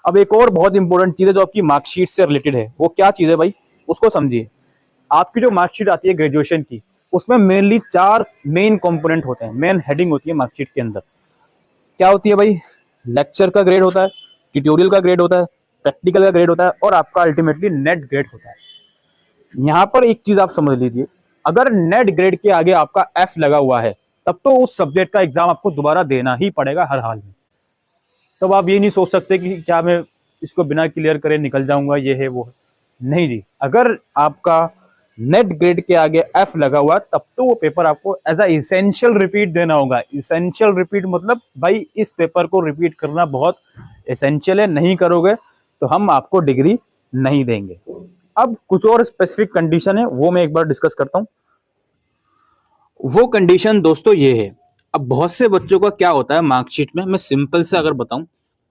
अब एक और बहुत इंपॉर्टेंट चीज है जो आपकी मार्कशीट से रिलेटेड है, वो क्या चीज है भाई, उसको समझिए। आपकी जो मार्कशीट आती है ग्रेजुएशन की, उसमें मेनली 4 मेन कंपोनेंट होते हैं, मेन हेडिंग होती है मार्कशीट के अंदर। क्या होती है भाई? लेक्चर का ग्रेड होता है, ट्यूटोरियल का ग्रेड होता है, प्रैक्टिकल का ग्रेड होता है, और आपका अल्टीमेटली नेट ग्रेड होता है। यहाँ पर एक चीज आप समझ लीजिए, अगर नेट ग्रेड के आगे आपका एफ लगा हुआ है, तब तो उस सब्जेक्ट का एग्जाम आपको दोबारा देना ही पड़ेगा हर हाल में। तब आप ये नहीं सोच सकते कि क्या मैं इसको बिना क्लियर करे निकल जाऊंगा, ये है वो है। नहीं जी, अगर आपका नेट ग्रेड के आगे एफ लगा हुआ, तब तो वो पेपर आपको एज अ इसेंशियल रिपीट देना होगा। इसेंशियल रिपीट मतलब भाई इस पेपर को रिपीट करना बहुत इसेंशियल है, नहीं करोगे तो हम आपको डिग्री नहीं देंगे। अब कुछ और स्पेसिफिक कंडीशन है, वो मैं एक बार डिस्कस करता हूं। वो कंडीशन दोस्तों ये है, अब बहुत से बच्चों का क्या होता है मार्कशीट में, मैं सिंपल से अगर बताऊं,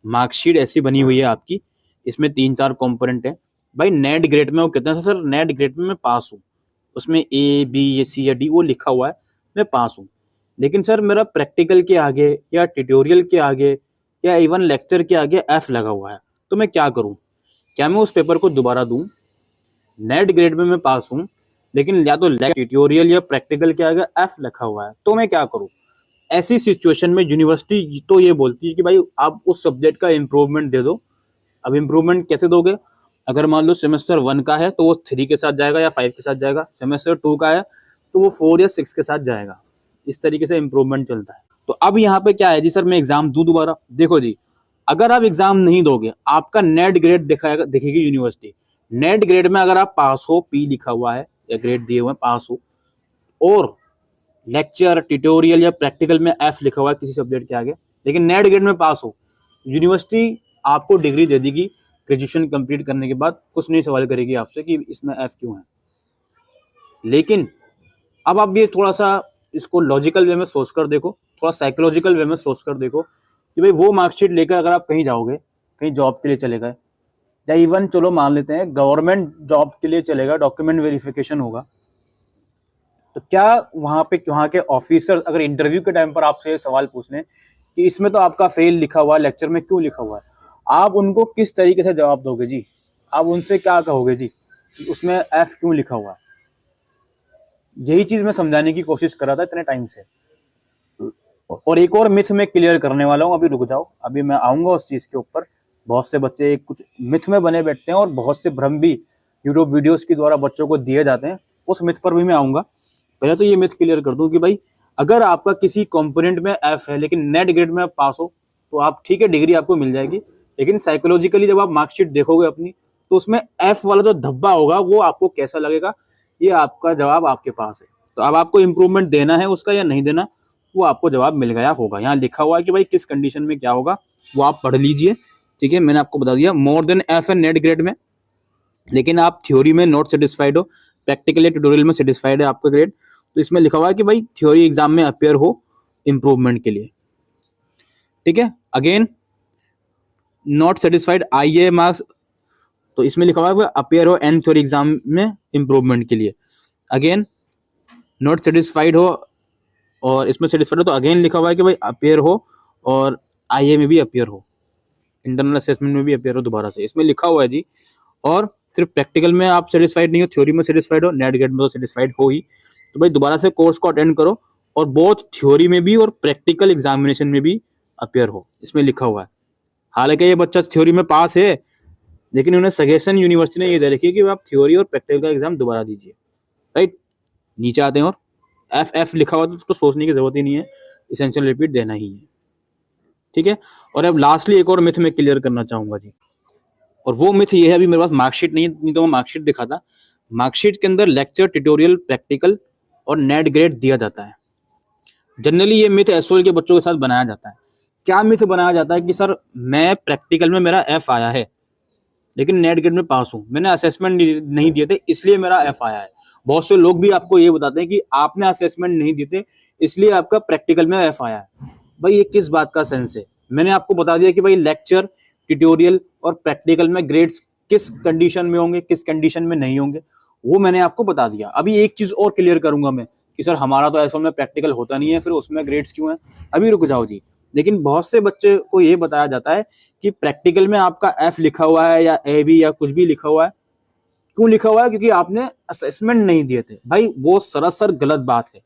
मार्कशीट ऐसी बनी हुई है आपकी, इसमें 3-4 कंपोनेंट है। भाई नेट ग्रेड में वो कहते हैं सर नेट ग्रेड में मैं पास हूँ, उसमें ए बी या सी या डी वो लिखा हुआ है, मैं पास हूँ। लेकिन सर मेरा प्रैक्टिकल के आगे या ट्यूटोरियल के आगे या इवन लेक्चर के आगे एफ लगा हुआ है, तो मैं क्या करूँ? क्या मैं उस पेपर को दोबारा दूँ? नेट ग्रेड में मैं पास हूँ, लेकिन या तो ट्यूटोरियल या प्रैक्टिकल के आगे एफ लिखा हुआ है, तो मैं क्या करूँ? ऐसी सिचुएशन में यूनिवर्सिटी तो ये बोलती है कि भाई आप उस सब्जेक्ट का इम्प्रूवमेंट दे दो। अब इम्प्रूवमेंट कैसे दोगे? अगर मान लो सेमेस्टर 1 का है तो वो 3 के साथ जाएगा या 5 के साथ जाएगा, सेमेस्टर 2 का है तो वो 4 या 6 के साथ जाएगा। इस तरीके से इम्प्रूवमेंट चलता है। तो अब यहाँ पे क्या है जी, सर मैं एग्जाम दूं दोबारा? देखो जी, अगर आप एग्जाम नहीं दोगे, आपका नेट ग्रेड दिखेगी यूनिवर्सिटी। नेट ग्रेड में अगर आप पास हो, पी लिखा हुआ है या ग्रेड दिए हुए पास हो, और लेक्चर ट्यूटोरियल या प्रैक्टिकल में एफ लिखा हुआ है किसी सब्जेक्ट के आगे, लेकिन नेट ग्रेड में पास हो, यूनिवर्सिटी आपको डिग्री दे देगी। ग्रेजुएशन कंप्लीट करने के बाद कुछ नहीं सवाल करेगी आपसे कि इसमें एफ क्यों है। लेकिन अब आप ये थोड़ा सा इसको लॉजिकल वे में सोच कर देखो, थोड़ा साइकोलॉजिकल वे में सोच कर देखो कि भाई वो मार्कशीट लेकर अगर आप कहीं जाओगे, कहीं जॉब के लिए चले गए, या इवन चलो मान लेते हैं गवर्नमेंट जॉब के लिए चलेगा, डॉक्यूमेंट वेरिफिकेशन होगा, तो क्या वहां के ऑफिसर अगर इंटरव्यू के टाइम पर आपसे सवाल पूछ लें कि इसमें तो आपका फेल लिखा हुआ है, लेक्चर में क्यों लिखा हुआ है, आप उनको किस तरीके से जवाब दोगे जी? आप उनसे क्या कहोगे जी, उसमें एफ क्यों लिखा हुआ है? यही चीज मैं समझाने की कोशिश कर रहा था इतने टाइम से। और एक और मिथ में क्लियर करने वाला हूँ, अभी रुक जाओ, अभी मैं आऊंगा उस चीज के ऊपर। बहुत से बच्चे कुछ मिथ में बने बैठते हैं और बहुत से भ्रम भी यूट्यूब वीडियोस के द्वारा बच्चों को दिए जाते हैं, उस मिथ पर भी मैं आऊंगा। पहले तो ये मिथ क्लियर कर दूं कि भाई अगर आपका किसी कंपोनेंट में एफ है लेकिन नेट ग्रेड में पास हो, तो आप ठीक है, डिग्री आपको मिल जाएगी। लेकिन साइकोलॉजिकली जब आप मार्कशीट देखोगे अपनी, तो उसमें एफ वाला जो धब्बा होगा वो आपको कैसा लगेगा, ये आपका जवाब आपके पास है। तो अब आपको इंप्रूवमेंट देना है उसका या नहीं देना, वो आपको जवाब मिल गया होगा। यहाँ लिखा हुआ है कि भाई किस कंडीशन में क्या होगा, वो आप पढ़ लीजिए। ठीक है, मैंने आपको बता दिया मोर देन एफ है नेट ग्रेड में, लेकिन आप थ्योरी में नॉट सेटिस्फाइड हो, प्रैक्टिकल या ट्यूटोरियल में सेटिस्फाइड है आपका ग्रेड, तो इसमें लिखा हुआ है कि भाई थ्योरी एग्जाम में अपियर हो इंप्रूवमेंट के लिए। ठीक है, अगेन नॉट सेटिस्फाइड आईए मार्क्स, तो इसमें लिखा हुआ है अपियर हो एंड थ्योरी एग्जाम में इंप्रूवमेंट के लिए। अगेन नॉट सेटिस्फाइड हो और इसमें सेटिस्फाइड हो, तो अगेन लिखा हुआ है कि भाई अपियर हो और आईए में भी अपियर हो, इंटरनल असेसमेंट में भी अपियर हो दोबारा से, इसमें लिखा हुआ है जी। और सिर्फ प्रैक्टिकल में आप सेटिस्फाइड नहीं हो, थ्योरी में सेटिस्फाइड हो, नेट ग्रेड में तो सेटिस्फाइड हो ही, तो भाई दोबारा से कोर्स को अटेंड करो और बोथ थ्योरी में भी और प्रैक्टिकल एग्जामिनेशन में भी अपियर हो, इसमें लिखा हुआ है। हालांकि ये बच्चा थ्योरी में पास है, लेकिन उन्हें सजेशन यूनिवर्सिटी ने ये दे रखी है कि आप थ्योरी और प्रैक्टिकल का एग्जाम दोबारा दीजिए। राइट, नीचे आते हैं और एफ लिखा हुआ तो सोचने की जरूरत ही नहीं है, इसेंशियल रिपीट देना ही है। ठीक है, और अब लास्टली एक और मिथ में क्लियर करना चाहूंगा जी, और वो मिथ ये है, अभी मेरे पास मार्कशीट नहीं तो मैं मार्कशीट दिखाता। मार्कशीट के अंदर लेक्चर ट्यूटोरियल प्रैक्टिकल और नेट ग्रेड दिया जाता है। जनरली ये मिथ एसओएल के बच्चों के साथ बनाया जाता है। क्या मिथ बनाया जाता है कि सर मैं प्रैक्टिकल में मेरा एफ आया है लेकिन नेट ग्रेड में पास हूं, मैंने असेसमेंट नहीं दिए थे इसलिए मेरा एफ आया है। बहुत से लोग भी आपको ये बताते हैं कि आपने असेसमेंट नहीं दिए थे इसलिए आपका प्रैक्टिकल में एफ आया है। भाई ये किस बात का सेंस है? मैंने आपको बता दिया कि भाई लेक्चर ट्यूटोरियल और प्रैक्टिकल में ग्रेड्स किस कंडीशन में होंगे, किस कंडीशन में नहीं होंगे, वो मैंने आपको बता दिया। अभी एक चीज और क्लियर करूंगा मैं कि सर हमारा तो ऐसा में प्रैक्टिकल होता नहीं है, फिर उसमें ग्रेड्स क्यों है? अभी रुक जाओ जी, लेकिन बहुत से बच्चे को ये बताया जाता है कि प्रैक्टिकल में आपका एफ लिखा हुआ है या ए बी या कुछ भी लिखा हुआ है। क्यों लिखा हुआ है? क्योंकि आपने असेसमेंट नहीं दिए थे। भाई वो सरासर गलत बात है,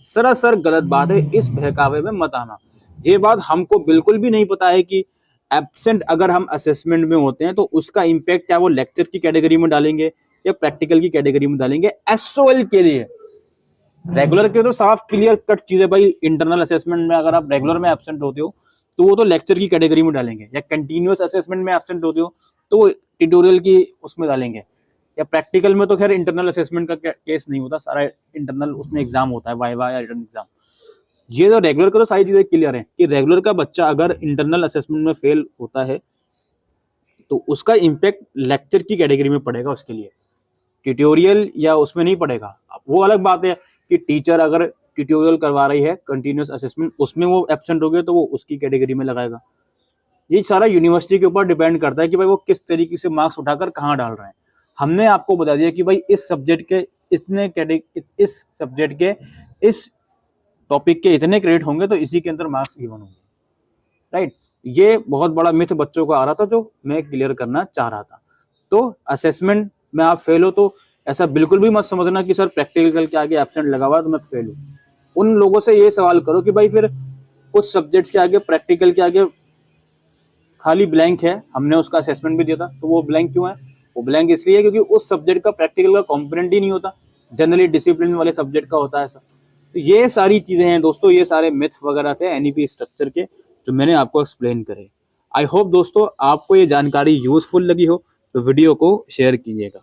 सरासर गलत बात है। इस बहकावे में मत आना। ये बात हमको बिल्कुल भी नहीं पता है कि एब्सेंट अगर हम असेसमेंट में होते हैं तो उसका इम्पैक्ट क्या वो लेक्चर की कैटेगरी में डालेंगे या प्रैक्टिकल की कैटेगरी में डालेंगे। एसओएल के लिए रेगुलर के तो साफ क्लियर कट चीज है भाई। इंटरनल असेसमेंट में अगर आप रेगुलर में एब्सेंट होते हो तो वो तो लेक्चर की कैटेगरी में डालेंगे, या कंटिन्यूअस असेसमेंट में एब्सेंट होते हो तो वो ट्यूटोरियल की उसमें डालेंगे, या प्रैक्टिकल में तो खैर इंटरनल असेसमेंट का केस नहीं होता, सारा इंटरनल उसमें एग्जाम होता है, वाइवा या रिटन एग्जाम। ये तो रेगुलर का तो सारी चीजें क्लियर है कि रेगुलर का बच्चा अगर इंटरनल असेसमेंट में फेल होता है तो उसका इम्पैक्ट लेक्चर की कैटेगरी में पड़ेगा, उसके लिए ट्यूटोरियल या उसमें नहीं पड़ेगा। वो अलग बात है कि टीचर अगर ट्यूटोरियल करवा रही है कंटिन्यूअस असेसमेंट, उसमें वो एब्सेंट हो गया तो वो उसकी कैटेगरी में लगाएगा। ये सारा यूनिवर्सिटी के ऊपर डिपेंड करता है कि भाई वो किस तरीके से मार्क्स उठाकर कहाँ डाल रहे हैं। हमने आपको बता दिया कि भाई इस सब्जेक्ट के इस सब्जेक्ट के इस टॉपिक के इतने क्रेडिट होंगे तो इसी के अंदर मार्क्स गिवन होंगे, राइट। ये बहुत बड़ा मिथ बच्चों को आ रहा था जो मैं क्लियर करना चाह रहा था। तो असेसमेंट में आप फेल हो तो ऐसा बिल्कुल भी मत समझना कि सर प्रैक्टिकल के आगे एब्सेंट लगा हुआ तो मैं फेल हूँ। उन लोगों से ये सवाल करो कि भाई फिर कुछ सब्जेक्ट्स के आगे प्रैक्टिकल के आगे खाली ब्लैंक है, हमने उसका असेसमेंट भी दिया था, तो वो ब्लैंक क्यों है? वो ब्लैंक इसलिए है क्योंकि उस सब्जेक्ट का प्रैक्टिकल का कॉम्पोनेंट ही नहीं होता, जनरली डिसिप्लिन वाले सब्जेक्ट का होता है ऐसा। तो ये सारी चीजें हैं दोस्तों, ये सारे मिथ्स वगैरह थे एनईपी स्ट्रक्चर के जो मैंने आपको एक्सप्लेन करे। आई होप दोस्तों आपको ये जानकारी यूजफुल लगी हो, तो वीडियो को शेयर कीजिएगा।